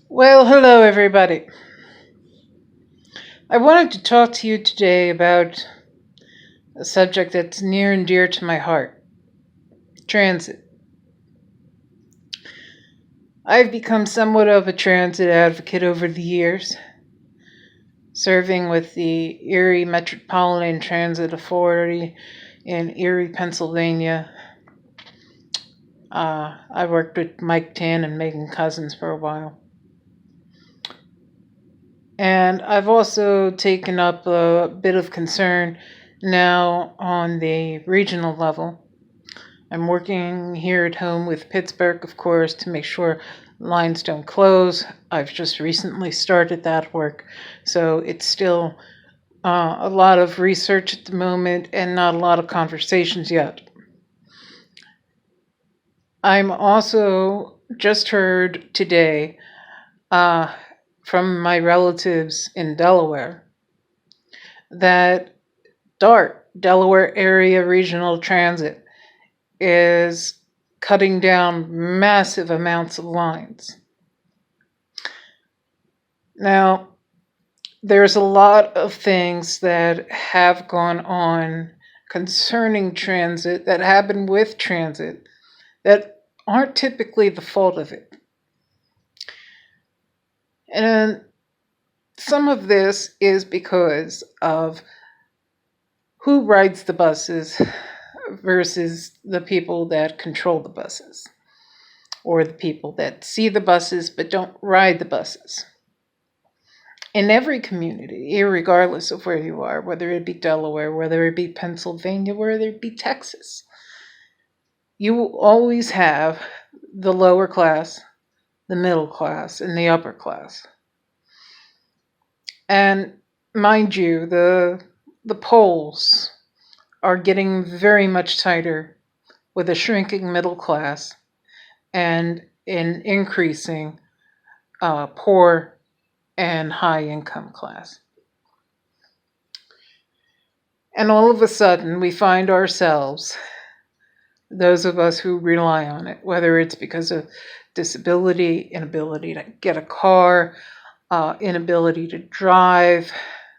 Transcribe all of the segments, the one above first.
Well, hello everybody. I wanted to talk to you today about a subject that's near and dear to my heart: transit. I've become somewhat of a transit advocate over the years, serving with the Erie Metropolitan Transit Authority in Erie, Pennsylvania. I worked with Mike Tan and Megan Cousins for a while. And I've also taken up a bit of concern now on the regional level. I'm working here at home with Pittsburgh, of course, to make sure lines don't close. I've just recently started that work, so it's still a lot of research at the moment and not a lot of conversations yet. I'm also just heard today from my relatives in Delaware that DART, Delaware Area Regional Transit, is cutting down massive amounts of lines. Now, there's a lot of things that have gone on concerning transit, that happen with transit, that aren't typically the fault of it. And some of this is because of who rides the buses versus the people that control the buses, or the people that see the buses but don't ride the buses. In every community, irregardless of where you are, whether it be Delaware, whether it be Pennsylvania, whether it be Texas, you will always have the lower class, the middle class, and the upper class. And mind you, the polls are getting very much tighter, with a shrinking middle class and an increasing poor and high income class. And all of a sudden, we find ourselves, those of us who rely on it, whether it's because of disability, inability to get a car, inability to drive,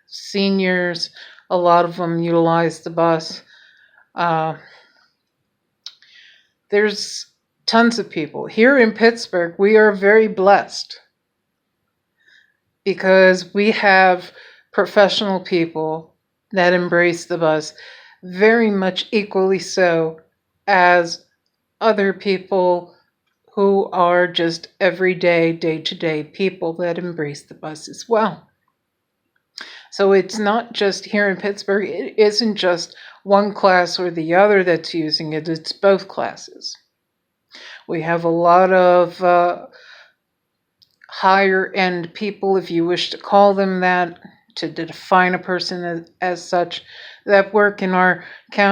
seniors, a lot of them utilize the bus. There's tons of people. Here in Pittsburgh, we are very blessed because we have professional people that embrace the bus, very much equally so as other people who are just everyday, day-to-day people that embrace the bus as well. So it's not just here in Pittsburgh, it isn't just one class or the other that's using it, it's both classes. We have a lot of higher end people, if you wish to call them that, to define a person as such, that work in our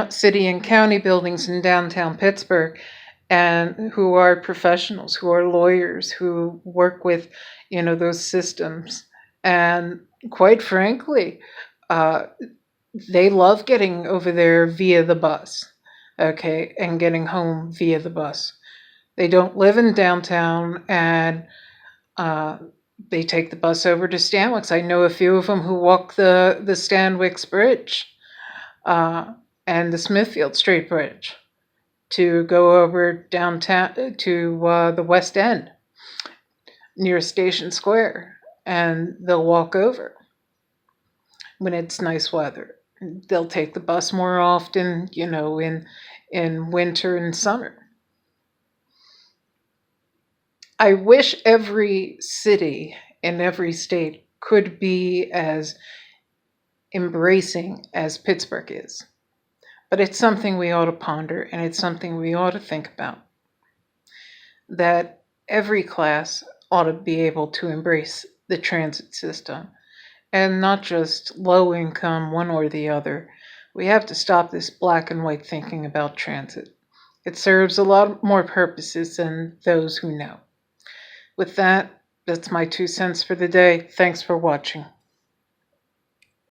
city and county buildings in downtown Pittsburgh, and who are professionals, who are lawyers, who work with, those systems. And quite frankly, they love getting over there via the bus, okay, and getting home via the bus. They don't live in downtown, and they take the bus over to Stanwix. I know a few of them who walk the Stanwix Bridge and the Smithfield Street Bridge to go over downtown to the West End near Station Square, and they'll walk over when it's nice weather. They'll take the bus more often, in winter and summer. I wish every city in every state could be as embracing as Pittsburgh is. But it's something we ought to ponder, and it's something we ought to think about. That every class ought to be able to embrace the transit system, and not just low income, one or the other. We have to stop this black and white thinking about transit. It serves a lot more purposes than those who know. With that, that's my 2 cents for the day. Thanks for watching.